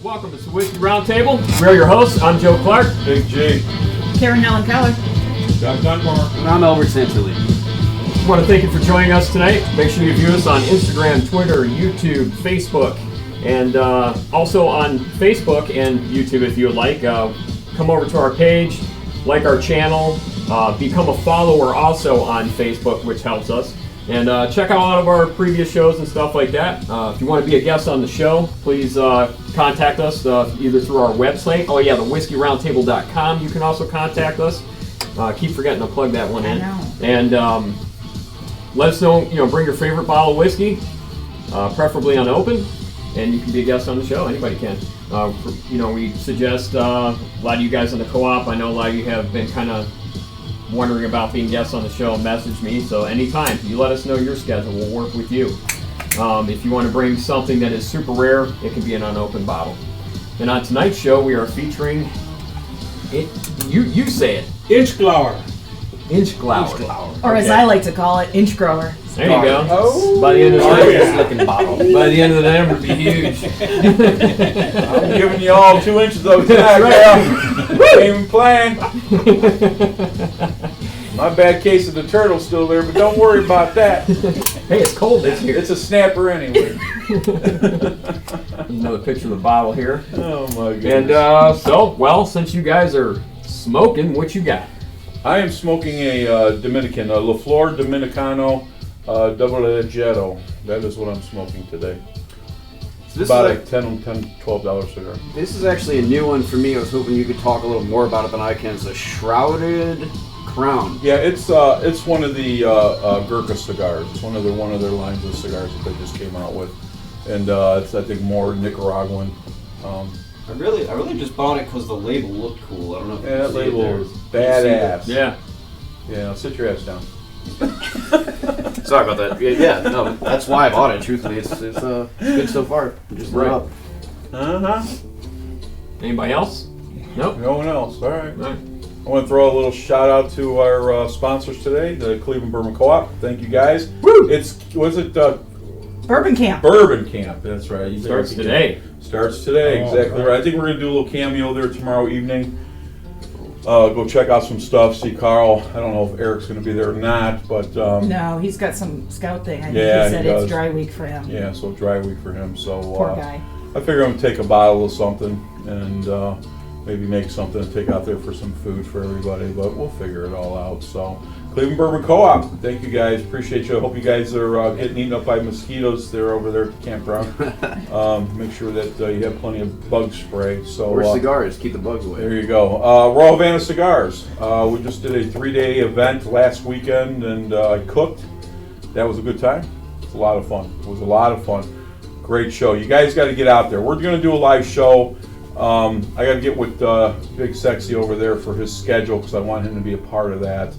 Welcome to the Whiskey Roundtable. We're your hosts. I'm Joe Clark. Big G. Karen Helen Keller. Doug Dunbar. And I'm Albert Santilli. I want to thank you for joining us tonight. Make sure you view us on Instagram, Twitter, YouTube, Facebook, and also on Facebook and YouTube if you would like. Come over to our page, like our channel, become a follower also on Facebook, which helps us. And check out a lot of our previous shows and stuff like that. If you want to be a guest on the show, please contact us either through our website. Oh yeah, thewhiskeyroundtable.com. You can also contact us. Keep forgetting to plug that one in. And let us know. Bring your favorite bottle of whiskey, preferably unopened, and you can be a guest on the show. Anybody can. We suggest a lot of you guys in the co-op. I know a lot of you have been kind of wondering about being guests on the show, message me. So anytime, you let us know your schedule. We'll work with you. If you want to bring something that is super rare, it can be an unopened bottle. And on tonight's show, we are featuring it. You say it. Inchgower. Inchgower. Or as I like to call it, Inchgrower. There you go. Oh. By the end of the night, looking bottle. by the end of the night, it'll be huge. I'm giving you all 2 inches though tonight, girl. Ain't even playing. My bad case of the turtle's still there, but don't worry about that. Hey, it's cold this year. It's a snapper anyway. Another picture of the bottle here. Oh my goodness. And since you guys are smoking, what you got? I am smoking a Dominican, a La Flor Dominicano Double Leggero. That is what I'm smoking today. So this About is a $12 cigar. This is actually a new one for me. I was hoping you could talk a little more about it than I can. It's a Shrouded Crown. Yeah, it's one of the Gurkha cigars. It's one of their lines of cigars that they just came out with, and it's I think more Nicaraguan. I really just bought it because the label looked cool. I don't know if you Yeah, that can see it label there. is badass. Yeah. Yeah, sit your ass down. Sorry about that. Yeah, no, that's why I bought it. Truthfully, it's good so far. Just lit up. Anybody else? Nope. No one else. All right. All right. I want to throw a little shout out to our sponsors today, the Cleveland Bourbon Co-op. Thank you guys. Woo! Bourbon Camp. Bourbon Camp. That's right. You Starts guys can- today. Starts today. Oh, Exactly right. I think we're gonna do a little cameo there tomorrow evening. Go check out some stuff. See Carl. I don't know if Eric's gonna be there or not, but No, he's got some scout thing. I think Yeah, he said he it's does. dry week for him. yeah. So dry week for him. So Poor guy. I figure I'm gonna take a bottle of something and maybe make something to take out there for some food for everybody, but we'll figure it all out. So Cleveland Bourbon Co-op, thank you guys, appreciate you. I hope you guys are getting eaten up by mosquitoes there over there at the campground. Make sure that you have plenty of bug spray. So Or cigars. Keep the bugs away. there you go. Royal Havana Cigars. We just did a 3-day event last weekend and I cooked. That was a good time. It's a lot of fun. It was a lot of fun. Great show. You guys got to get out there. We're going to do a live show. I got to get with Big Sexy over there for his schedule because I want him to be a part of that.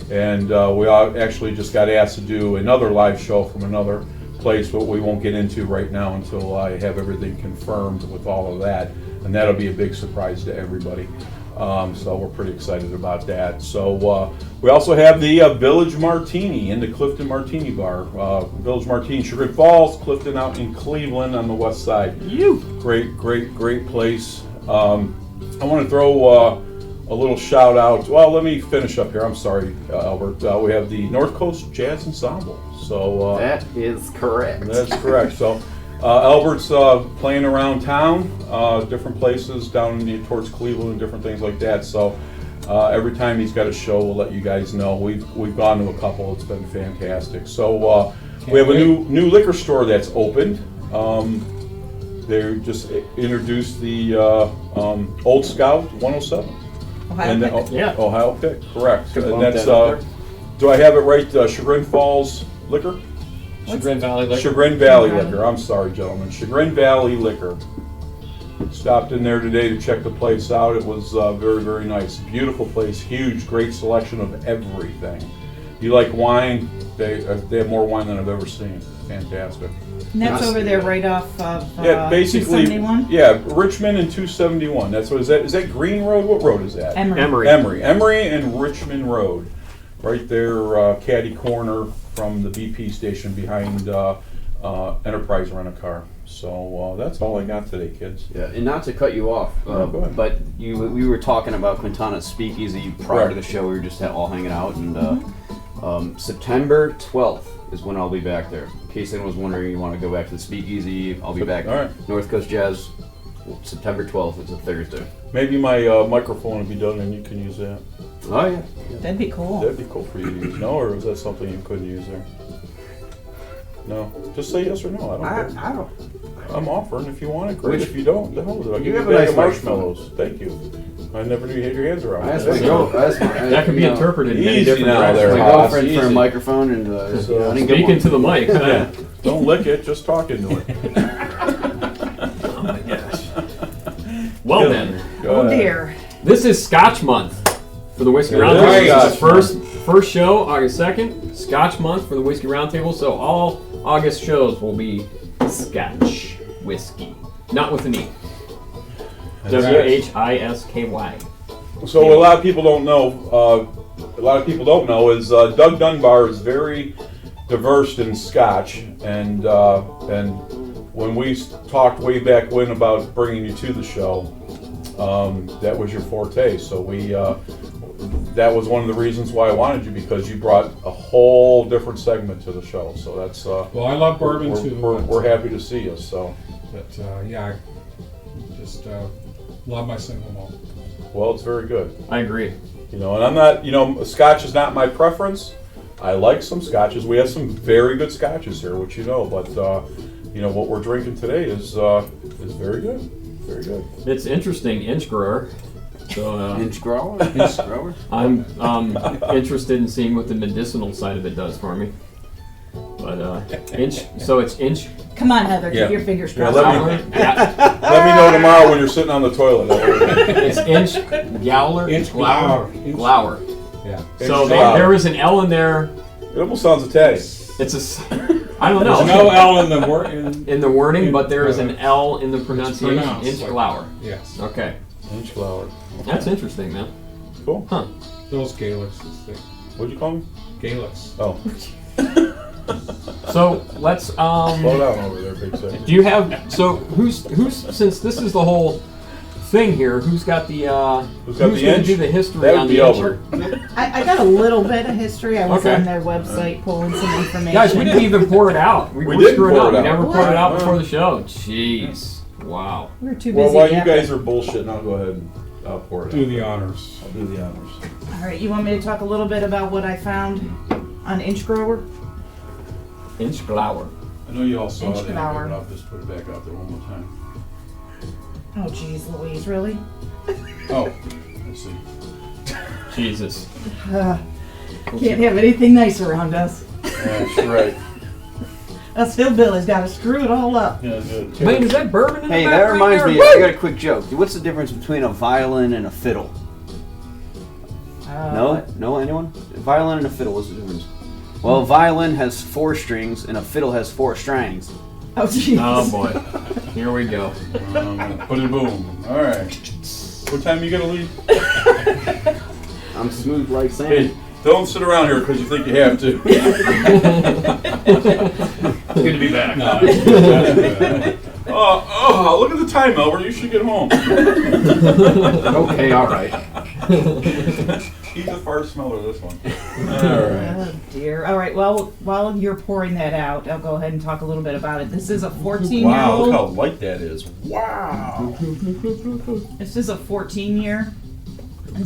And we actually just got asked to do another live show from another place, but we won't get into right now until I have everything confirmed with all of that. And that'll be a big surprise to everybody. So we're pretty excited about that. So we also have the Village Martini in the Clifton Martini Bar. Village Martini, Chagrin Falls, Clifton out in Cleveland on the west side. Great place. I want to throw a little shout out. Well, let me finish up here. I'm sorry, Albert. We have the North Coast Jazz Ensemble. So That is correct. that's correct. So Albert's playing around town, different places down towards Cleveland, different things like that. So every time he's got a show, we'll let you guys know. We've gone to a couple. It's been fantastic. So we have a new liquor store that's opened. They just introduced the Old Scout 107. Ohio And Pick. Yeah. Ohio Pick, correct. Could And bump that's that up there. do I have it right? Chagrin Falls Liquor. Chagrin Valley Liquor. Chagrin Valley Chagrin. Liquor. I'm sorry, gentlemen. Chagrin Valley Liquor. Stopped in there today to check the place out. It was very, very nice. Beautiful place. Huge, great selection of everything. You like wine? They have more wine than I've ever seen. Fantastic. And that's over there right off of Yeah, basically. 271? Yeah, Richmond and 271. That's what is that? Is that Green Road? What road is that? Emory. Emory and Richmond Road, right there, caddy corner from the BP station behind Enterprise Rent-A-Car. So that's all I got today, kids. Yeah, and not to cut you off, No, go ahead. but we were talking about Quintana's Speakeasy prior to Right. the show. We were just all hanging out, and September 12th is when I'll be back there. In case anyone was wondering, you want to go back to the Speakeasy, I'll be back. All right. North Coast Jazz, September 12th. It's a Thursday. Maybe my microphone will be done and you can use that. Oh yeah. That'd be cool. That'd be cool for you to use. No, or is that something you couldn't use there? No. Just say yes or no. I don't care. I don't. I'm offering. If you want it, great. If you don't, the hell with it. I'll give you a have a bag nice of microphone. marshmallows. Thank you. I never knew you had your hands around. I asked it. my girl. That could be interpreted in many Easy different now directions. there, My Haas, girlfriend for a easy. microphone, and So, I didn't get Speaking one. to the mic. Yeah. Don't lick it. Just talk into it. Oh my gosh. Well then, Go Oh ahead. dear. this is Scotch Month for the Whiskey It Roundtable. is This is Scotch first show, August 2nd. Scotch Month for the Whiskey Roundtable. So all August shows will be Scotch whiskey, not with an E. WHISKY. So what a lot of people don't know, is Doug Dunbar is very diverse in Scotch, and when we talked way back when about bringing you to the show, that was your forte. So that was one of the reasons why I wanted you, because you brought a whole different segment to the show. So that's Well, I love bourbon too. we're happy to see you. So But yeah, I just love my single malt. well, it's very good. I agree. And I'm not, Scotch is not my preference. I like some Scotches. We have some very good Scotches here, which but what we're drinking today is very good. Very good. It's interesting, Inchgower. So Inchgower? I'm interested in seeing what the medicinal side of it does for me. But it's Inch. Come on, Heather, Yeah. keep your fingers Yeah, crossed. let me- Yeah, Let me know tomorrow when you're sitting on the toilet. it's Inchgower. Glower. Yeah. So Inchgower. there is an L in there. It almost sounds Italian. I don't There's know. no L in the word. in the wording, but there is an L in the pronunciation. pronounced like- Inchgower. Yes. Okay, Inchgower. that's interesting, man. Cool. Huh. Those Gaelics. What'd you call me? Gaelics. Oh, So let's slow down over there, big second. Do you have who's since this is the whole thing here? Who's got the Who's got the going to inch? do the history That would on be the Albert. I got a little bit of history. I was Okay. on their website pulling some information. Guys, we didn't even pour it out. We didn't screwed pour up. it We out. never poured it out What? before the show. Jeez. Wow. We were too Well, busy. while you yapping. guys are bullshitting, I'll go ahead and pour it Do out. the honors. I'll do the honors. All right, you want me to talk a little bit about what I found on Inchgrower? Inchgower. I know you all saw that, Inchgower. but I'll just put it back out there one more time. Oh, geez, Louise, really? Oh, I see. Jesus. Can't have anything nice around us. That's right. Us hillbillies got to screw it all up. Yeah, good. Man, is that bourbon in the Hey, back that right reminds there? me. I got a quick joke. What's the difference between a violin and a fiddle? No, anyone? A violin and a fiddle. What's the difference? Well, a violin has 4 strings and a fiddle has 4 strings. Oh, jeez. Oh boy. Here we go. Put it boom. All right. What time you gonna leave? I'm smooth like Hey, sand. don't sit around here because you think you have to. Good to be back. Oh, look at the time, Albert. You should get home. Okay, all right. He's a far smeller, this one. All right. Oh, dear. All right, well, while you're pouring that out, I'll go ahead and talk a little bit about it. This is a 14-year-old. Wow, look how light that is. Wow. This is a 14-year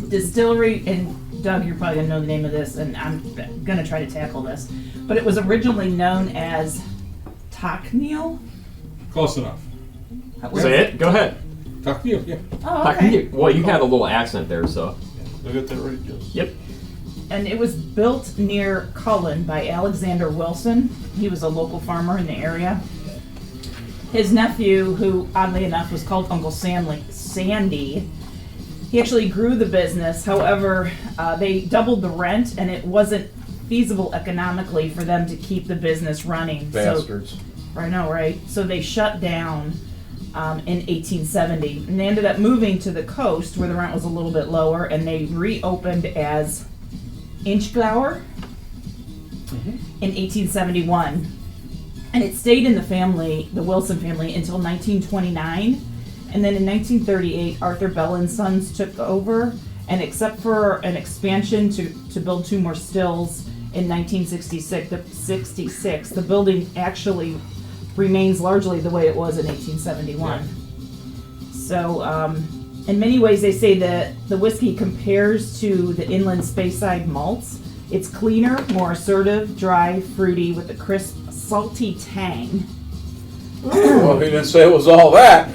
distillery, and Doug, you're probably gonna know the name of this, and I'm gonna try to tackle this. But it was originally known as Takneal. Close enough. Say it. Go ahead. Talk to you. Yeah. Oh, okay. Well, you had a little accent there, so. Did I get that right? Yes. Yep. And it was built near Cullen by Alexander Wilson. He was a local farmer in the area. His nephew, who oddly enough was called Uncle Sandy, he actually grew the business. However, they doubled the rent, and it wasn't feasible economically for them to keep the business running. Bastards. So, I know, right? So they shut down in 1870, and they ended up moving to the coast where the rent was a little bit lower, and they reopened as Inchgower in 1871. And it stayed in the family, the Wilson family, until 1929. And then in 1938, Arthur Bell and Sons took over. And except for an expansion to build 2 more stills in 1966, the building actually remains largely the way it was in 1871. Yeah. So, in many ways, they say that the whiskey compares to the inland Speyside malts. It's cleaner, more assertive, dry, fruity, with a crisp, salty tang. Well, he didn't say it was all that.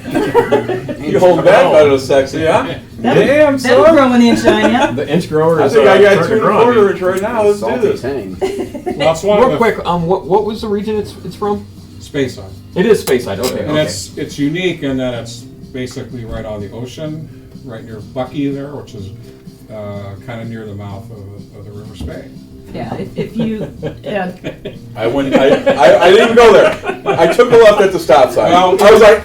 You hold back out of the sexy, huh? Damn, That'll son. grow an inch on ya. The Inchgower I is think I got starting 2 to grow, I mean. 1/4 inch right now. Let's do Salty this. tang. Well, it's one Real of the quick, what was the region it's from? Spayside. It is Speyside. Okay. And Okay. it's unique in that it's basically right on the ocean, right near Bucky there, which is kind of near the mouth of the River Spey. Yeah, if you, I didn't go there. I took a left at the stop sign. Well, I was like,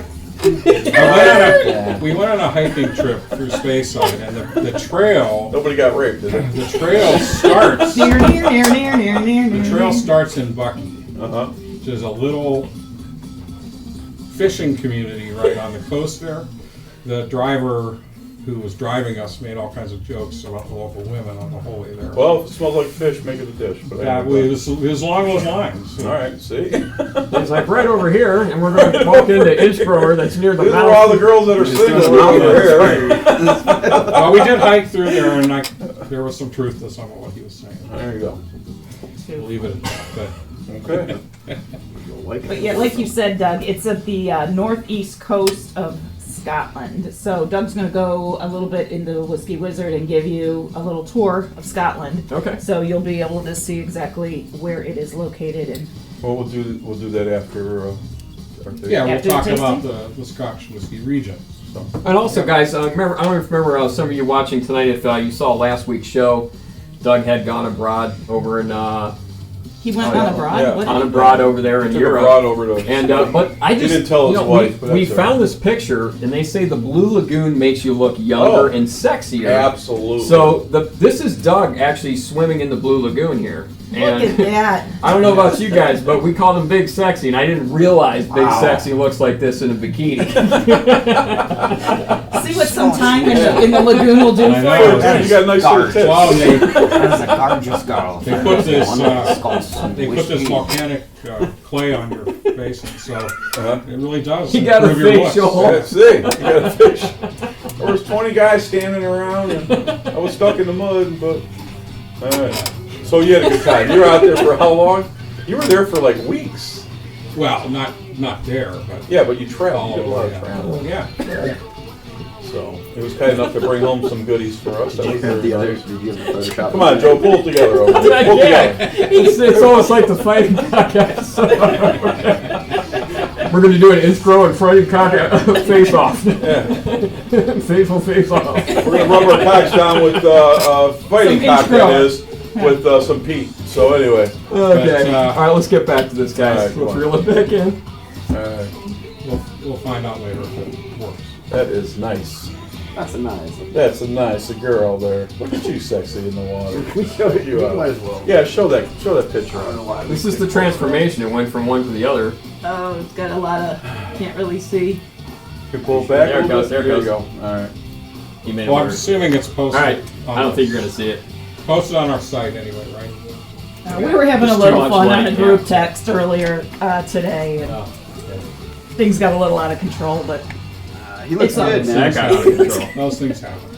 We went on a hiking trip through Speyside, and the trail, nobody got raped, did it? the trail starts. near. The trail starts in Bucky, Uh-huh. which is a little fishing community right on the coast there. The driver who was driving us made all kinds of jokes about the local women on the whole way there. Well, if it smells like fish, make it a dish. But Yeah, anyway. it was along those lines. All right, see? It's like right over here, and we're going to walk into Inchgrower that's near the These mouth. are all the girls that are single over here. Well, we did hike through there, and there was some truth to some of what he was saying. There you go. Leave it at that. Okay. But yeah, like you said, Doug, it's at the northeast coast of Scotland. So Doug's going to go a little bit into Whiskey Wizard and give you a little tour of Scotland. Okay. So you'll be able to see exactly where it is located. And Well, we'll do that after. Yeah, we'll After talk the about tasting? the Scotch whiskey region. So. And also, guys, remember, I don't know if you remember some of you watching tonight. If you saw last week's show, Doug had gone abroad over in he went Oh, on yeah. abroad. Yeah. What on did he abroad over there in Took Europe. a rod over to. And but I just didn't tell his wife, but we that's all found right. this picture, and they say the Blue Lagoon makes you look younger Oh. and sexier. Absolutely. So this is Doug actually swimming in the Blue Lagoon here. Look at that. I don't know about you guys, but we called him Big Sexy, and I didn't realize Big Wow. Sexy looks like this in a bikini. See what some time in the lagoon will do I for know. you. Oh, you got nice little tits. Well, That is a gorgeous girl. they put this They put this volcanic clay on your face, and so Uh-huh. it really does. He got a improve your looks. facial. Yeah, see, you got a fish. There was 20 guys standing around, and I was stuck in the mud. But all right. So you had a good time. You were out there for how long? You were there for like weeks. Well, not there, but Yeah, but you traveled. all You did a lot over. of traveling. Yeah. So it was kind enough to bring home some goodies for us. That was very nice. Did you have the Photoshop? Come on, Joe, pull it together over there. Pull it together. It's almost like the fighting podcast. We're going to do an intro and fighting cock face off. Yeah. Faithful face off. We're gonna rub our cocks down with fighting Some cock intro. that is with some Pete. So anyway, Okay. But, All right, let's get back to this, guys. all right, Let's go on. reel it back in. We'll find out later if it works. that is nice. That's a nice. That's a nice girl there. Look at you, sexy in the water. We showed You you. out. Might as well. Yeah, show that picture. I don't know why. This is the transformation. It went from one to the other. Oh, it's got a lot of, can't really see. You pull it back. There it a little goes, bit? there it you go. goes. All right. You made it Well, I'm work. assuming it's posted. All right. on I don't the- think you're going to see it. Posted on our site anyway, right? We were having a Just too little much fun on light, the group yeah. text earlier today, and things got a little out of control, but He looks It's on. good, That man. got out of control. Those things happen.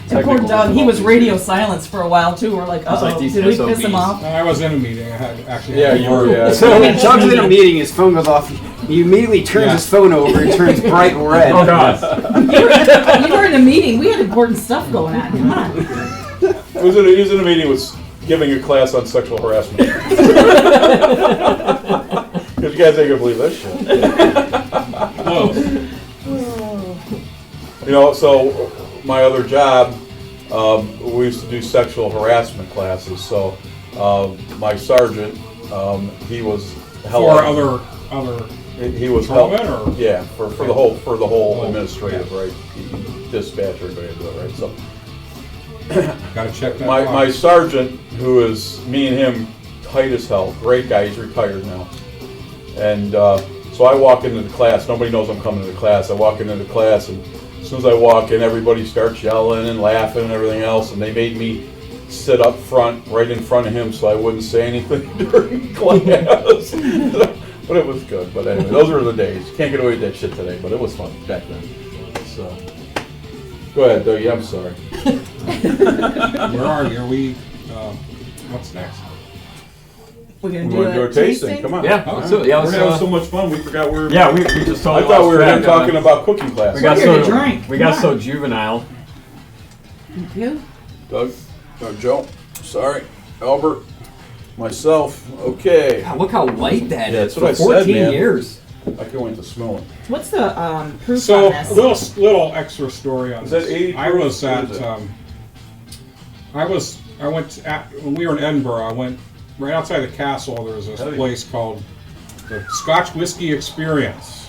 and poor Doug, he was radio silence for a while too. We're like, It's like oh, these did we piss him SOBs. off? I was in a meeting. I had actually. Yeah, had you were. Yeah. So when Doug's in a meeting, his phone goes off. He immediately turns Yeah. his phone over and turns bright red. Oh, God. You were in a meeting. We had important stuff going on. Come on. He was in a meeting with giving a class on sexual harassment. Because you guys ain't gonna believe this shit. You know, so my other job, we used to do sexual harassment classes. So my sergeant, he was For other he was patrolmen, help- or yeah for the whole Oh, administrative yeah. right, dispatch everybody do it right. So gotta check that. my box. sergeant, who is me and him tight as hell, great guy, he's retired now. And so I walk into the class. Nobody knows I'm coming to the class. I walk into the class, and as soon as I walk in, everybody starts yelling and laughing and everything else. And they made me sit up front, right in front of him, so I wouldn't say anything during class. But it was good. But anyway, those were the days. Can't get away with that shit today, but it was fun back then. So, go ahead, Dougie. I'm sorry. Where are you? Are we? What's next? We're gonna You want to do do a tasting? Come on. Yeah, All let's do it. Yeah, We're let's, having so much fun. We forgot we were. Yeah, we just I totally thought we were lost track, talking about cooking class. We got We're here to drink. we got Come so on. juvenile. Thank you. Doug, Joe, sorry, Albert, myself. Okay. God, look how light that Yeah, is. that's what I For said, 14 man. years. I can't wait to smell it. What's the proof So on a this? little extra story on Is this. that 80 I was proof? at What is I went when we were in Edinburgh. I went right outside the castle. There's this Heavy. place called the Scotch Whiskey Experience,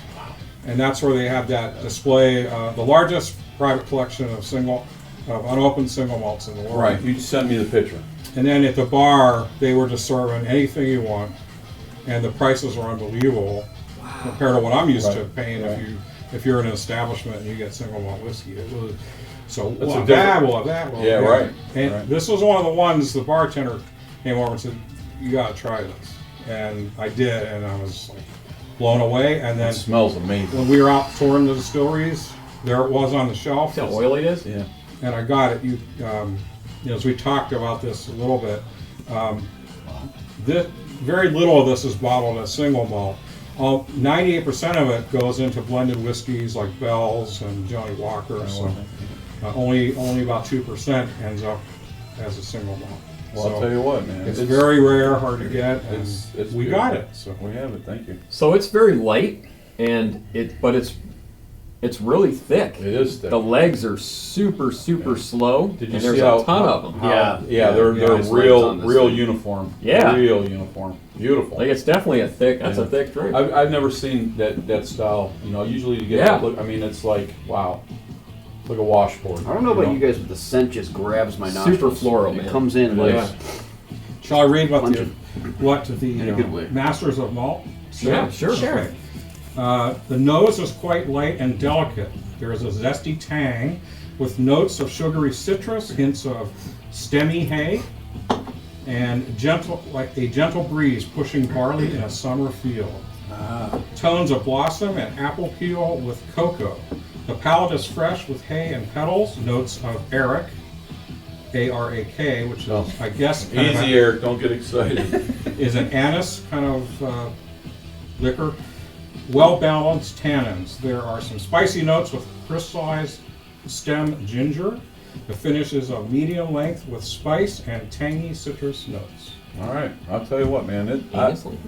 and that's where they have that display, the largest private collection of unopened single malts in the world. Right. You just sent me the picture. And then at the bar, they were just serving anything you want, and the prices were unbelievable compared to what I'm used to Right, paying right. if you're in an establishment and you get single malt whiskey. It was so That's we'll a have different- that, we'll have that, we'll Yeah, have that. right, And right. this was one of the ones the bartender came over and said, "You got to try this," and I did, and I was like blown away. And It then smells amazing. when we were out touring the distilleries, there it was on the shelf. See how oily it is? Yeah. And I got it. As we talked about this a little bit, very little of this is bottled as single malt. 98% of it goes into blended whiskeys like Bell's and Johnny Walker. So only about 2% ends up as a single malt. Well, So I'll tell you what, man. it's very rare, hard to get, and it's we good. got it. So We have it. Thank you. So it's very light, but it's really thick. It is thick. The legs are super slow. Did you and see there's how a ton of them. Yeah, they're it's real on this real thing. uniform. Yeah. Real uniform. Beautiful. Like it's definitely a thick. That's Yeah. a thick drink. I've never seen that style. Usually to get Yeah. that look. I mean, it's like wow, like a washboard. I don't know about you guys, but the scent just grabs my nostrils. Super floral, It man. comes in like Yeah. shall I read what Pungent. the In a good way. Masters of Malt said? Yeah, sure. Sure. The nose is quite light and delicate. There is a zesty tang with notes of sugary citrus, hints of stemmy hay, and a gentle breeze pushing barley in a summer field. Tones of blossom and apple peel with cocoa. The palate is fresh with hay and petals. Notes of Arak, A-R-A-K, which is, I guess, kind of Easy, Eric. Don't get excited. is an anise kind of liquor. Well-balanced tannins. There are some spicy notes with crystallized stem ginger. The finish is of medium length with spice and tangy citrus notes. All right. I'll tell you what, man. Honestly.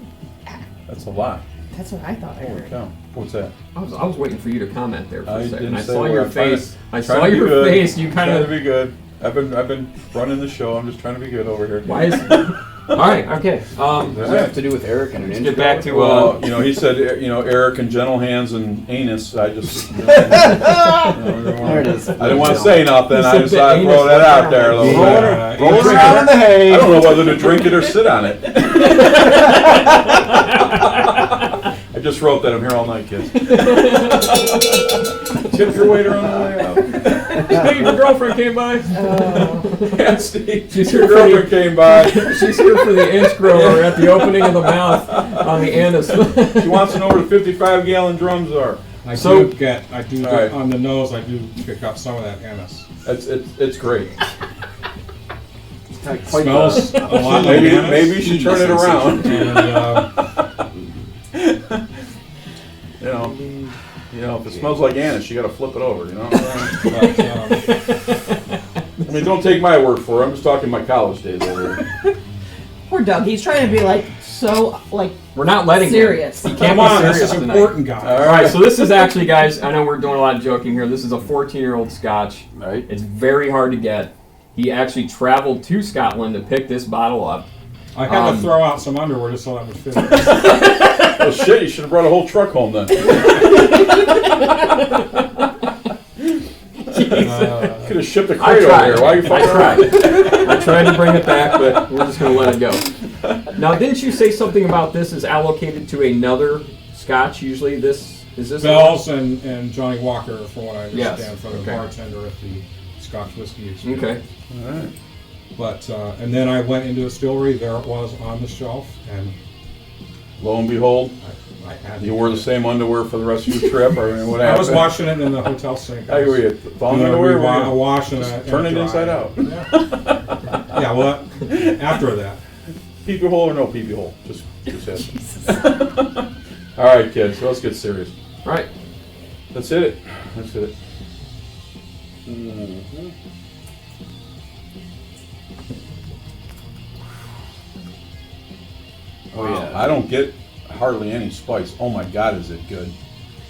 That's a lot. That's what I thought I Holy heard. cow. What's that? I was waiting for you to comment there for I a second. didn't I say saw a your word. I'm trying face. to- I trying saw to be your good. face. You kind Trying of. to be good. I've been running the show. I'm just trying to be good over here. Why is? All right. Okay. Does that have to do with Eric and an Let's get back to Well, he said, Eric and gentle hands and anus. I just, There it is. I didn't want to say nothing. He I said just the thought I'd throw anus that went out there a little down. bit. Rolling around in the hay. I don't know whether to drink it or sit on it. I just wrote that. I'm here all night, kids. Tip your waiter on the way out. Steve, your girlfriend came by. Yeah, Steve. She's Your here for girlfriend came by. She's here for the Inchgower at the opening of the mouth on the anus. She wants to know where the 55-gallon drums are. I So- do get All right. on the nose. I do pick up some of that anise. It's great. Smells a lot like Maybe anise. maybe you should turn it around. And If it smells like anise, you got to flip it over. but, I mean, don't take my word for it. I'm just talking my college days over here. Poor Doug. He's trying to be so We're not letting serious. him. He can't come be on, this serious is tonight. important, guys. All All right, so this is actually, guys, I know we're doing a lot of joking here. This is a 14-year-old Scotch. Right? It's very hard to get. He actually traveled to Scotland to pick this bottle up. I had to throw out some underwear just so that would fit. Well, shit, you should have brought a whole truck home then. Could have shipped a crate over here. Why are you fucking around? I tried to bring it back, but we're just going to let it go. Now, didn't you say something about this is allocated to another Scotch? Usually, is this Bell's and Johnny Walker, from what I understand, Yes, from the okay. bartender at the Scotch Whiskey Exchange. Okay. All right. But and then I went into a distillery. There it was on the shelf, and Lo and behold, I had you wore the same underwear for the rest of your trip. I mean, what I happened? was washing it in the hotel sink. How were you? Thong underwear? Were you Washing just it. turn it dry. inside out. Yeah. Yeah. Well, after that. Peepee hole or no peepee hole? Just asking. All right, kids. So let's get serious. All right. Let's hit it. Let's hit it. Mm-hmm. Oh yeah. I don't get hardly any spice. Oh my God, is it good?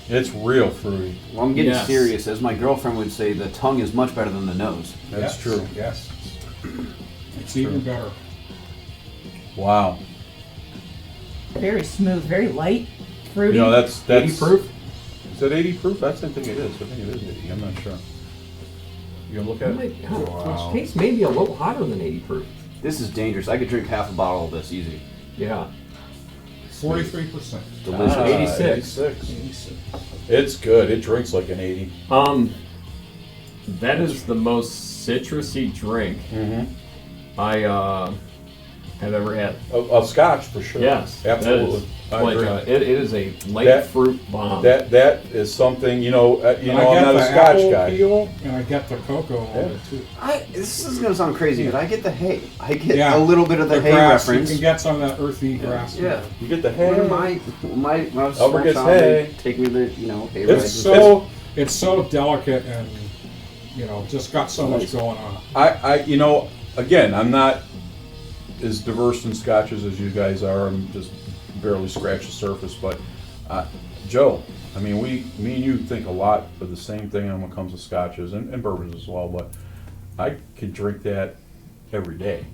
It's real fruity. Well, I'm getting Yes. serious. As my girlfriend would say, the tongue is much better than the nose. That's Yes, true. Yes. It's even better. Wow. Very smooth, very light, fruity. You know, that's 80 proof? Is that 80 proof? I think it is. I think it is 80. I'm not sure. You gonna look at it? Wow. Taste maybe a little hotter than 80 proof. This is dangerous. I could drink half a bottle of this easy. Yeah. 43%. Delicious. 86. 86. It's good. It drinks like an 80. That is the most citrusy drink Mm-hmm. I have ever had. Of Scotch for sure. Yes, absolutely. That is, I like, agree. it is a light That- fruit bomb. That is something. You know. I I'm get not the a Scotch apple guy. peel, and I get the cocoa on Yeah. it too. This is gonna sound crazy, but I get the hay. I get Yeah. a little bit of the hay grass. reference. You can get some of that earthy grass. in Yeah. there. You get the One of hay. my when I was Albert small gets child, hay. they take me to hay It's rides. It's so delicate and just got so much going on. You know, again, I'm not as diverse in scotches as you guys are. I'm just barely scratched the surface. But Joe, I mean, me and you think a lot of the same thing when it comes to scotches and bourbons as well. But I could drink that every day.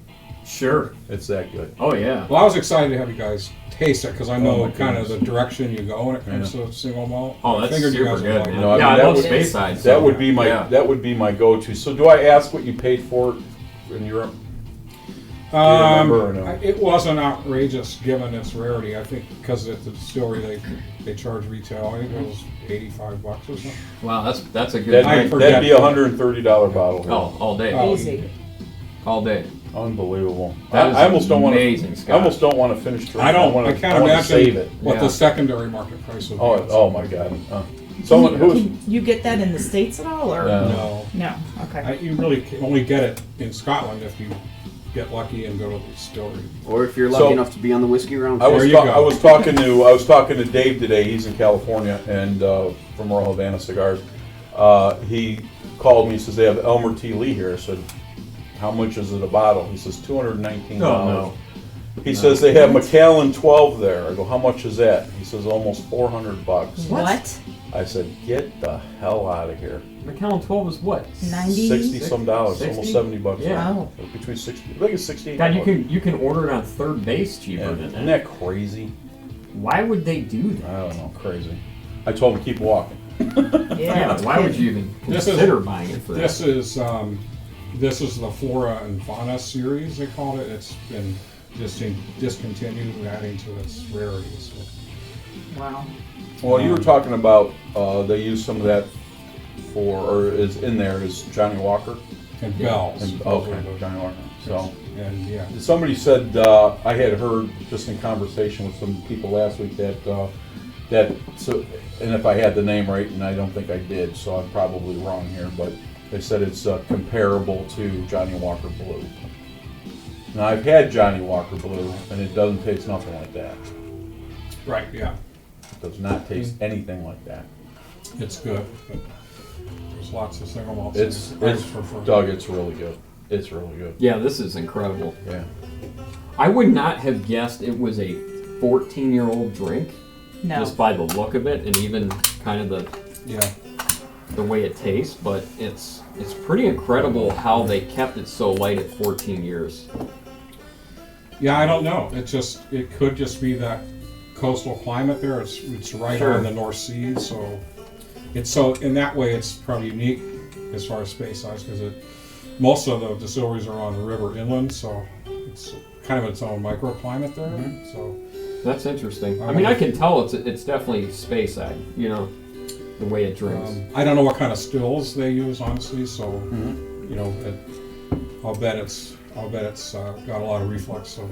Sure. It's that good. Oh, yeah. Well, I was excited to have you guys taste it because I know my kind of the goodness. direction you go when it comes to single malt. Oh, that's figured you super guys would good, like man. it. know, I yeah, mean, I that love would- Space Side. That would be my yeah. that would be my go-to. So, do I ask what you paid for it in Europe? remember or no? It wasn't outrageous given its rarity. I think because at the distillery they charge retail. I think it was $85 or something. Wow, that's a good I drink. forget. That'd be a $130 bottle. Oh, all day. Oh, Easy. All day. Unbelievable. That is I almost don't want amazing to. Scotch. I almost don't want to finish drinking. I don't. want I to. can't want to save imagine it. what Yeah. the secondary market price would be. on Oh something. my God. Someone who's Can you get that in the States at all, or No. No. no? Okay. You really can only get it in Scotland if you get lucky and go to the distillery. Or if you're lucky So- enough to be on the whiskey round. I was There you go. I was talking to Dave today. He's in California and from Royal Havana Cigars. He called me. He says they have Elmer T. Lee here. I said, how much is it a bottle? He says $219. Oh, no. He says they have Macallan 12 there. I go, how much is that? He says almost $400. What? I said, get the hell out of here. Macallan 12 is what? 90? 60 some dollars, 60? almost $70. Yeah. Oh. Between 60, I think it's 68. God, you can order it on third base cheaper Yeah, than isn't that. that crazy? Why would they do that? I don't know, crazy. I told him to keep walking. Yeah, why would you even This is- consider buying it for that? This is the Flora and Fauna series, they called it. It's been discontinued, adding to its rarities. Wow. Well, you were talking about they use some of that or is in there is Johnny Walker. And bells. And, Those okay, are the- Johnny Walker. So And yeah. somebody said I had heard just in conversation with some people last week that and if I had the name right, and I don't think I did, so I'm probably wrong here, but they said it's comparable to Johnny Walker Blue. Now I've had Johnny Walker Blue, and it doesn't taste nothing like that. Right, yeah. It does not taste anything like that. It's good. But there's lots of single malts. It's for Doug. It's really good. It's really good. Yeah, this is incredible. Yeah. I would not have guessed it was a 14-year-old drink No. just by the look of it and even kind of Yeah. the way it tastes, but it's pretty incredible how they kept it so light at 14 years. Yeah, I don't know. It could just be that coastal climate there. It's right Sure. on the North Sea, so in that way it's probably unique as far as space size because most of the distilleries are on the river inland, so it's kind of its own microclimate there. Mm-hmm. So That's interesting. I mean, I can tell it's definitely Speyside, you know, the way it drinks. I don't know what kind of stills they use, honestly. So Mm-hmm. you know, I'll bet it's got a lot of reflux, so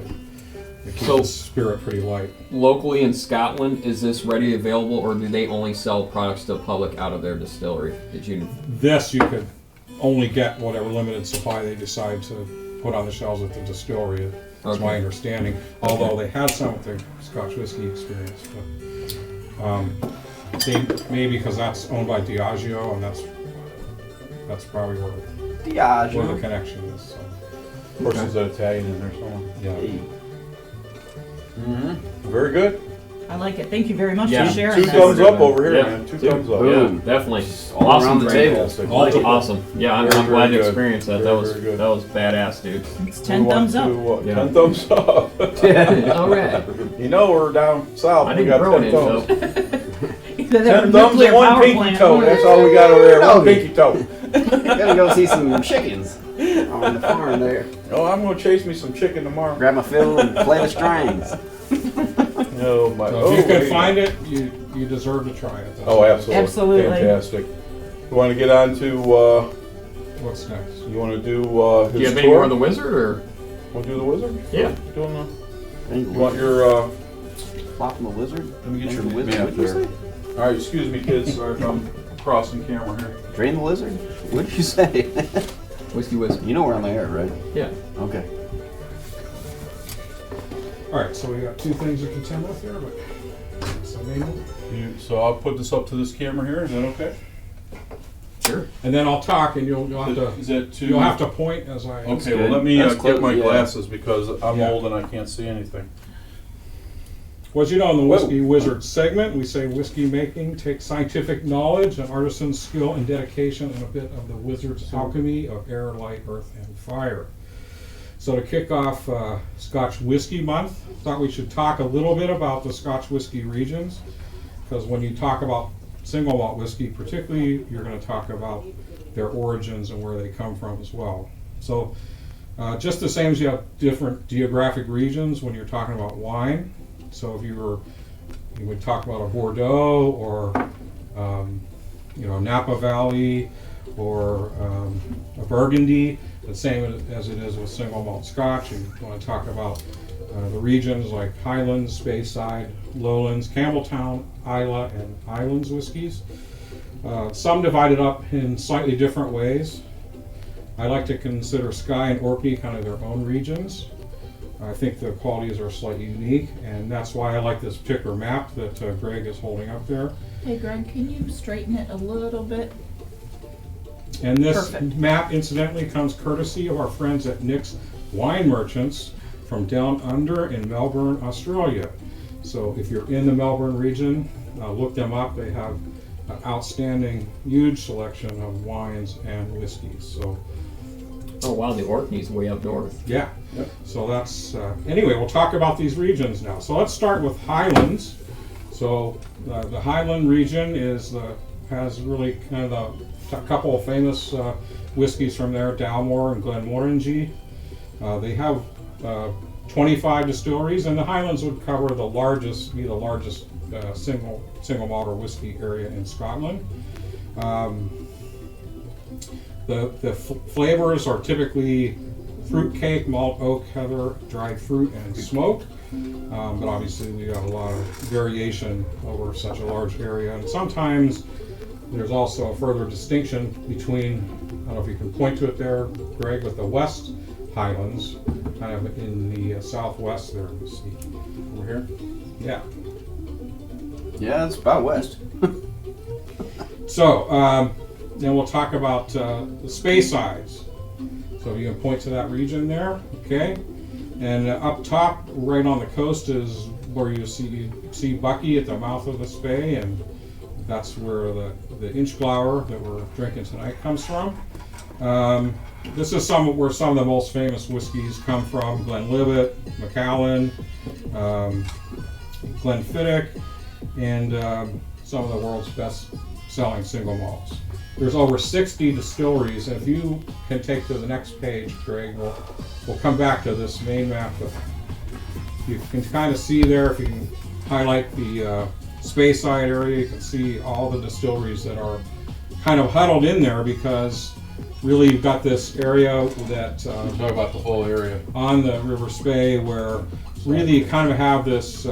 they keep So- the spirit pretty light. Locally in Scotland, is this ready available, or do they only sell products to the public out of their distillery? Did you? This you could only get whatever limited supply they decide to put on the shelves at the distillery. That's my Okay. understanding. Although they had some with their Scotch whiskey experience, but they maybe because that's owned by Diageo, and that's probably where the Diageo. connection is. So, Of course, there's an Italian in there somewhere. yeah. Hey. Mm-hmm. Very good. I like it. Thank you very much Yeah. for sharing Two that. thumbs up over here, Yeah. man. Two thumbs up. Boom. Yeah, definitely. All Awesome around the drink. table. Fantastic. Multiple. Awesome. Yeah, I'm, Very, I'm glad very to good. experience that. Very, That was very good. that was badass, dude. It's 10 We want thumbs up. to, Yeah. 10 thumbs up. All right. You know we're down south. I We didn't got throw 10 it in, thumbs. so. Either that or 10 thumbs nuclear and one power pinky plant. toe. That's all we got over there. One Doggy. pinky toe. Gotta go see some chickens on the farm there. Oh, I'm gonna chase me some chicken tomorrow. Grab my fiddle and play the strings. Oh my. So if you there can find go. it, you deserve to try it. That's Oh, absolutely. Absolutely. Fantastic. You want to get on to? What's next? You want to do his Do you have any tour? more of the wizard, or? Want to do the wizard? Yeah. Doing You you want your? Flopping the lizard? Let me get your Drain the map what'd you here. say? All right, excuse me, kids. Sorry if I'm crossing camera here. Drain the lizard? What did you say? Whiskey whiskey. You know we're on the air, right? Yeah. Okay. All right, so we got two things to contend with here, but so maybe. So I'll put this up to this camera here. Is that okay? Sure. And then I'll talk, and you'll have to Is that too? you'll have to point as I. Okay, well good. let me That's get close, my yeah. glasses because I'm Yeah. old and I can't see anything. Well, as you know, in the Whiskey Wizard segment, we say whiskey making takes scientific knowledge and artisan skill and dedication and a bit of the wizard's alchemy of air, light, earth, and fire. So to kick off Scotch Whiskey Month, thought we should talk a little bit about the Scotch whiskey regions, because when you talk about single malt whiskey particularly, you're going to talk about their origins and where they come from as well. So just the same as you have different geographic regions when you're talking about wine. So if you would talk about a Bordeaux or Napa Valley or a Burgundy, the same as it is with single malt Scotch. You want to talk about the regions like Highlands, Speyside, Lowlands, Campbelltown, Islay, and Islands whiskeys. Some divided up in slightly different ways. I like to consider Skye and Orkney kind of their own regions. I think the qualities are slightly unique, and that's why I like this particular map that Greg is holding up there. Hey, Greg, can you straighten it a little bit? And this Perfect. map, incidentally, comes courtesy of our friends at Nick's Wine Merchants from down under in Melbourne, Australia. So if you're in the Melbourne region, look them up. They have an outstanding, huge selection of wines and whiskeys. So Oh wow, the Orkney's way up north. yeah. Yep. So that's anyway. We'll talk about these regions now. So let's start with Highlands. So the Highland region has really kind of a couple of famous whiskeys from there, Dalmore and Glenmorangie. They have 25 distilleries, and the Highlands would cover the largest single malt or whiskey area in Scotland. The flavors are typically fruit cake, malt, oak, heather, dried fruit, and smoke. But obviously we got a lot of variation over such a large area. And sometimes there's also a further distinction between, I don't know if you can point to it there, Greg, with the West Highlands, kind of in the southwest there. You see. Over here. Yeah. Yeah, it's about west. So, then we'll talk about the Speysides. So you can point to that region there, okay? And up top, right on the coast, is where you see Bucky at the mouth of the Spey, and that's where the Inchgower that we're drinking tonight comes from. This is where some of the most famous whiskeys come from: Glenlivet, Macallan, Glenfiddich, and some of the world's best-selling single malts. there's over 60 distilleries. And if you can take to the next page, Greg, we'll come back to this main map. But you can kind of see there, if you can highlight the Speyside area, you can see all the distilleries that are kind of huddled in there, because really you've got this area that Talk about the whole area. on the River Spey where really you kind of have this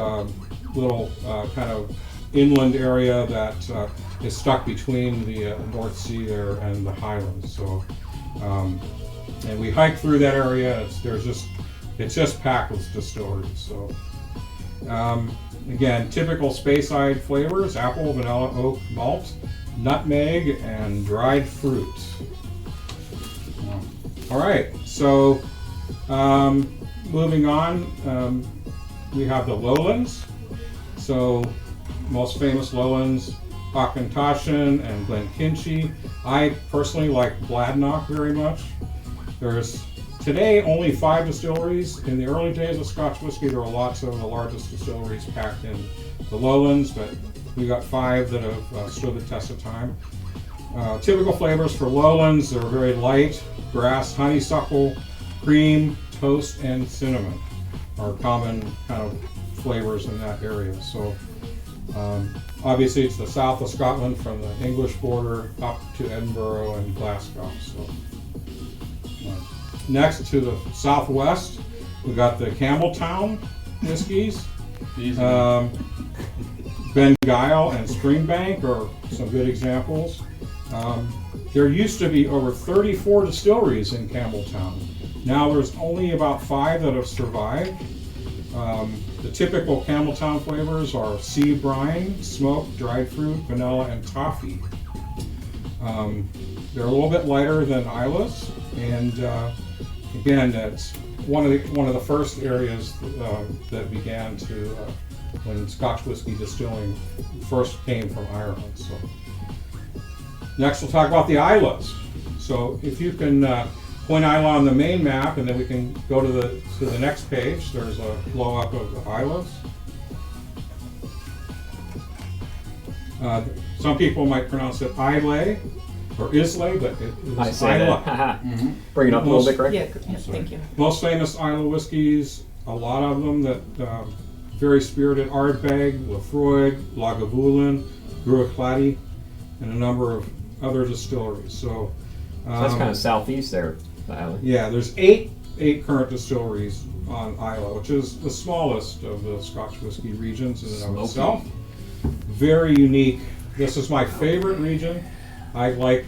little kind of inland area that is stuck between the North Sea there and the Highlands. So, and we hiked through that area. It's just packed with distilleries. So, again, typical Speyside flavors: apple, vanilla, oak, malt, nutmeg, and dried fruit. All right, so moving on, we have the lowlands. So most famous lowlands, Auchentoshan and Glenkinchie. I personally like Bladnoch very much. There's today only 5 distilleries. In the early days of Scotch whiskey, there were lots of the largest distilleries packed in the lowlands, but we got 5 that have stood the test of time. Typical flavors for lowlands, they're very light. Grass, honeysuckle, cream, toast, and cinnamon are common kind of flavors in that area. So obviously it's the south of Scotland from the English border up to Edinburgh and Glasgow. So next to the southwest, we got the Campbelltown whiskies. Bengyle and Springbank are some good examples. There used to be over 34 distilleries in Campbelltown. Now there's only about 5 that have survived. The typical Campbelltown flavors are sea brine, smoke, dried fruit, vanilla, and toffee. They're a little bit lighter than Isla's, and again, that's one of the first areas that began to when Scotch whiskey distilling first came from Ireland. So next, we'll talk about the Islas. So if you can point Isla on the main map, and then we can go to the next page. There's a blow up of the Islas. Some people might pronounce it Islay or Islay, but it I is say Isla. that. Bring it up a little bit, Greg. Yeah, thank you. Most famous Isla whiskeys, a lot of them that very spirited: Ardbeg, Lafroig, Lagavulin, Gruachlady, and a number of other distilleries. So That's kind of southeast there, the island. yeah, there's eight current distilleries on Islay, which is the smallest of the Scotch whiskey regions in and of Smoky. itself. Very unique. This is my favorite region. I like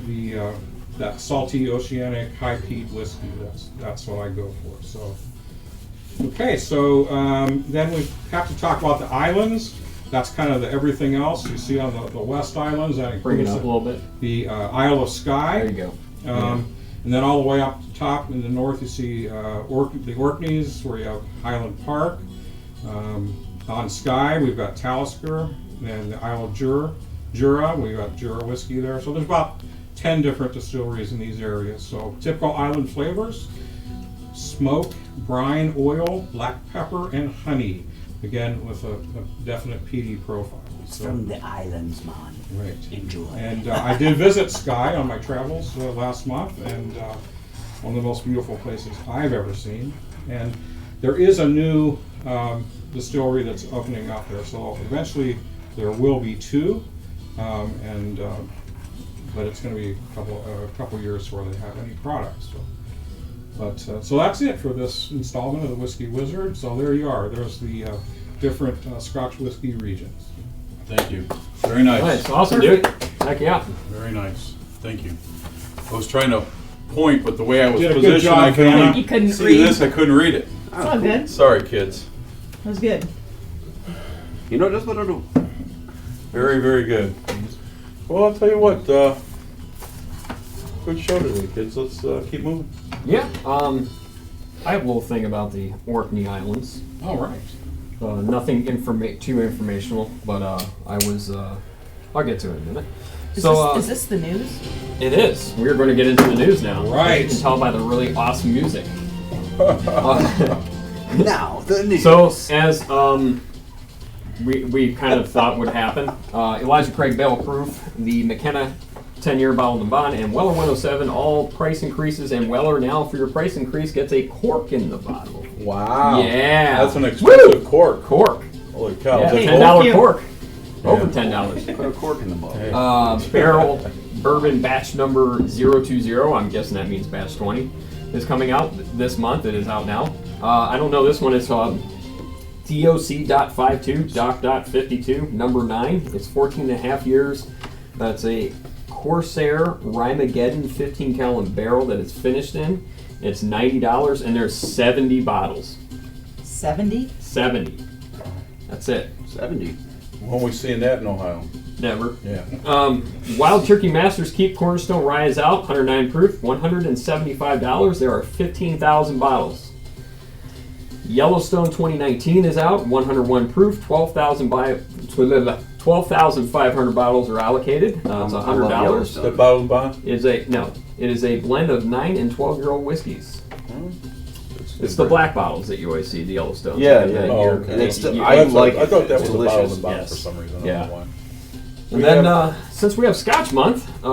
that salty oceanic high peat whiskey. That's what I go for. So okay, so then we have to talk about the islands. That's kind of the everything else you see on the West Islands. That Bring it includes up a little bit. the Isle of Skye. There you go. And then all the way up the top in the north, you see the Orkneys, where you have Highland Park. On Skye, we've got Talisker, and the Isle of Jura, we've got Jura whiskey there. So there's about 10 different distilleries in these areas. So typical island flavors: smoke, brine, oil, black pepper, and honey. Again, with a definite peaty profile. So, From the islands, man. right. Enjoy. And I did visit Skye on my travels last month, and one of the most beautiful places I've ever seen. And there is a new distillery that's opening up there, so eventually there will be 2, but it's going to be a couple years before they have any products. So that's it for this installment of the Whiskey Wizard. So there you are. There's the different Scotch whiskey regions. Thank you. Very nice. Nice, awesome, dude. Heck yeah. Very nice. Thank you. I was trying to point, but the way I was Did a good positioned, job, I could Vanna. only You couldn't see read. this. I couldn't read it. It's all good. Sorry, kids. That was good. You know just what to do. Very, very good. Well, I'll tell you what. Good show today, kids. Let's keep moving. Yeah. I have a little thing about the Orkney Islands. All right. Nothing too informational, but I was. I'll get to it in a minute. Is this the news? It is. We're going to get into the news now. Right. You can tell by the really awesome music. Now, the news. So, as we kind of thought would happen, Elijah Craig Bale Proof, the McKenna 10-year bottled and bond, and Weller 107, all price increases, and Weller now for your price increase gets a cork in the bottle. Wow. Yeah. That's an expensive cork. Cork. Holy cow. Yeah, Is that Thank $10 you. cork. Over Yeah. $10. Put a cork in the bottle. Barrel bourbon batch number 020, I'm guessing that means batch 20, is coming out this month. It is out now. I don't know this one. It's DOC.52, Doc.52, number 9. It's 14 and a half years. That's a Corsair Rymageddon 15 gallon barrel that it's finished in. It's $90, and there's 70 bottles. 70? 70. That's it. 70. When we seeing that in Ohio? Never. Yeah. Wild Turkey Masters Keep Cornerstone Rye is out, 109 proof, $175. There are 15,000 bottles. Yellowstone 2019 is out, 101 proof, 12,500 bottles are allocated. It's I love $100. Yellowstone. That bottle and bond? It is a blend of 9 and 12-year-old whiskeys. It's the black bottles that you always see, the Yellowstones. Yeah, And yeah. then Oh, you're- okay. It's still- you- I like I it. thought that It's was a bottle delicious. and bond Yes. for some reason. I Yeah. don't know why. And then, since we have Scotch Month, you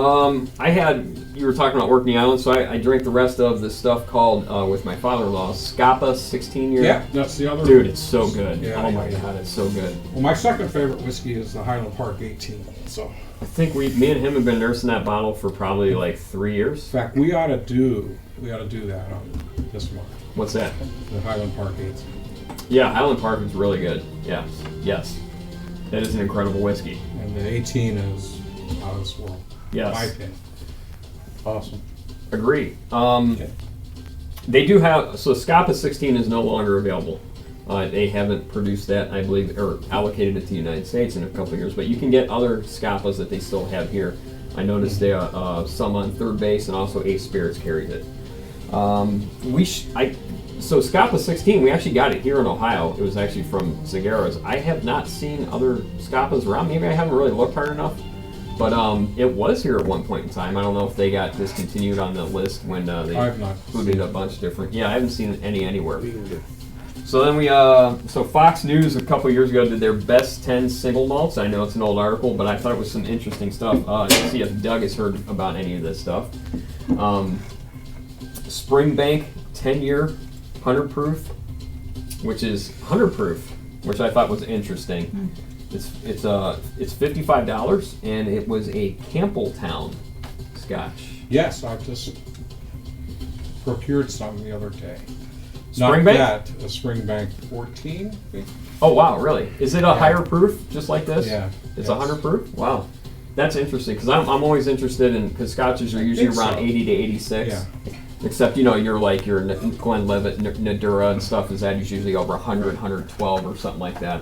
were talking about working the island, so I drank the rest of this stuff called, with my father-in-law, Scapa 16-year. Yeah, that's the other. Dude, it's so good. Yeah, Oh my yeah. God, it's so good. Well, my second favorite whiskey is the Highland Park 18. So, I think me and him have been nursing that bottle for probably like 3 years. in fact, we ought to do that this month. What's that? The Highland Park 18. Yeah, Highland Park is really good. Yes, yes. That is an incredible whiskey. And the 18 is out of this world. Yes. In my opinion. Awesome. Agree. Okay. They do have, so Scapa 16 is no longer available. They haven't produced that, I believe, or allocated it to the United States in a couple of years, but you can get other Scapas that they still have here. I noticed they some on Third Base, and also Ace Spirits carries it. So Scapa 16, we actually got it here in Ohio. It was actually from Zagaras. I have not seen other Scapas around. Maybe I haven't really looked hard enough. But it was here at one point in time. I don't know if they got discontinued on the list when they I've not included seen a bunch of different. Yeah, I haven't seen any anywhere. What are you gonna do? So then so Fox News a couple years ago did their best 10 single malts. I know it's an old article, but I thought it was some interesting stuff. Let's see if Doug has heard about any of this stuff. Springbank 10-year 100 proof, which is 100 proof, which I thought was interesting. It's $55, and it was a Campbelltown Scotch. Yes, I just procured some the other day. Springbank? Not that, a Springbank 14. I think. Oh wow, really? Is it a higher proof, just like this? Yeah. It's yes. 100 proof. Wow, that's interesting because I'm always interested in because Scotches are usually think around so. 80 to 86. Yeah. Except your Glenlivet, Nadura and stuff is that is usually over 100, 112 or something like that.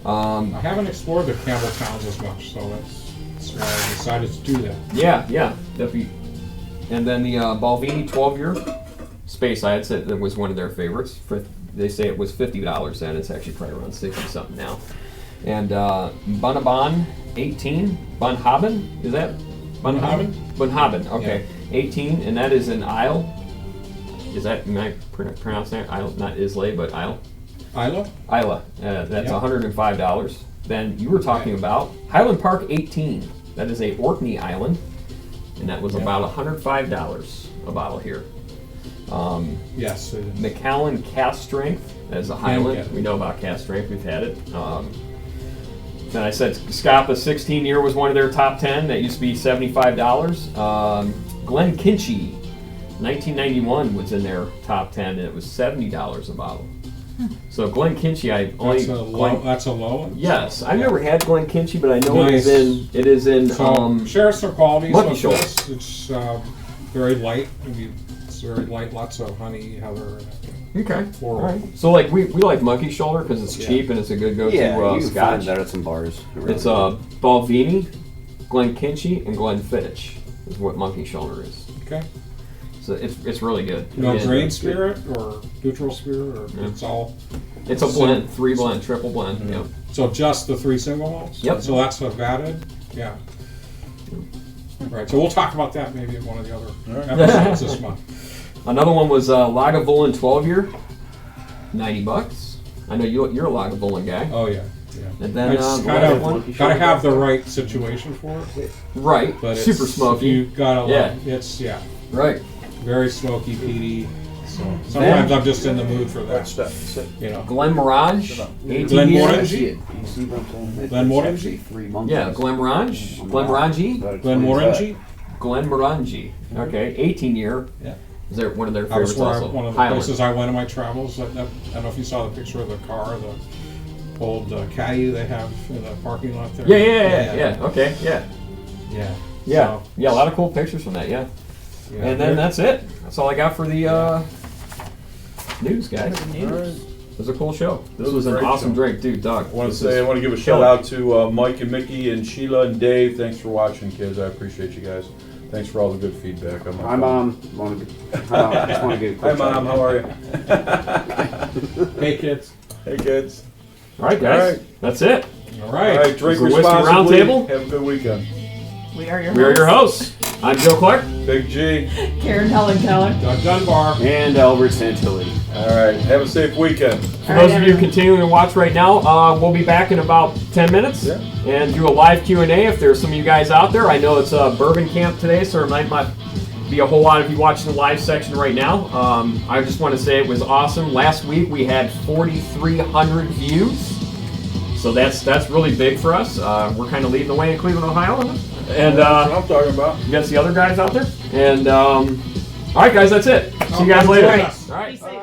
I haven't explored the Campbelltowns as much, so that's why I decided to do that. Yeah, definitely. And then the Balvenie 12-year Space, I had said that was one of their favorites. They say it was $50 then. It's actually probably around 60 something now. And Bunnahabhain 18, Bunnahabhain, is that Bunnahabhain? Bunnahabhain, okay. 18, and that is an Isle. Is that, am I pronouncing that? Isle, not Islay, but Isle? Isla? Isla, that's Yeah. $105. Then you were talking about Highland Park 18. That is a Orkney Island, and that was Yeah. about $105 a bottle here. Yes, it is. Macallan Cast Strength as a get Highland. it. We know about Cast Strength. We've had it. Then I said Scapa 16-year was one of their top 10. That used to be $75. Glen Kinchy 1991 was in their top 10, and it was $70 a bottle. So Glen Kinchy, I only That's a low one? yes, I've never had Glen Kinchy, but I know Nice. it is in So, share some qualities Monkey of Shoulder. this. It's very light. It's very light, lots of honey, heather. okay. Floral. All right. So like we like Monkey Shoulder because it's Yeah. cheap and it's a good go-to Yeah, you can Scotch. find that at some bars. around It's here. Balvenie, Glen Kinchy, and Glenfiddich is what Monkey Shoulder is. Okay. So it's really good. No It is grain good. spirit or neutral spirit, or Yeah. it's all. It's a blend, 3 blend, triple blend. Mhm. Yeah. So just the 3 single malts? Yep. So that's a vatted? Yeah. Right, so we'll talk about that maybe in one of the other right. episodes this month. Another one was Lagavulin 12-year, $90. I know you're a Lagavulin guy. Oh, yeah. And then It's the last one. gotta have the right situation for it. Right. But Super it's, smoky. You gotta Yeah. it's Right. very smoky, peaty. So sometimes I'm just in the mood for that. Sit. You know. Glen Mirage. 18 Glen years. Morangi? You see what I'm saying? Glen Morangi? Actually 3 months. Yeah, Glen Mirage. Glen Morangi. Glen Morangi. Glen Morangi. Okay, 18 year. Yeah. Is there one of their That was favorites where also? one of the Highland. places I went in my travels. I don't know if you saw the picture of the car, the old caddy they have in the parking lot there. Yeah. Okay, yeah. Yeah. Yeah. So, Yeah, a lot of cool pictures from that, yeah. yeah, And then that's it. That's all I got for the news, guys. For the news. It was a cool show. This It was was a an great awesome show. drink, dude, Doug. I want to give a shout out to Mike and Mickey and Sheila and Dave. Thanks for watching, kids. I appreciate you guys. Thanks for all the good feedback. On my Hi, Mom. Just want to get a Hi, quick Mom. How are you? Hey kids. Hey, kids. All right, guys. All right. That's it. All All right. right, drink This is the Whiskey responsibly. Roundtable. Have a good weekend. We are your We are your hosts. I'm Joe Clark. Big G. Karen Helen Keller. Doug Dunbar. And Albert Santilli. All right. Have a safe weekend. For those of you continuing to watch right now, we'll be back in about 10 minutes Yeah. and do a live Q&A if there's some of you guys out there. I know it's Bourbon Camp today, so there might not be a whole lot of you watching the live section right now. I just want to say it was awesome. Last week we had 4,300 views. So that's really big for us. We're kind of leading the way in Cleveland, Ohio. And That's what I'm talking about. you guys the other guys out there. And all right, guys, that's it. See you guys Come later. join us. All right. Be safe.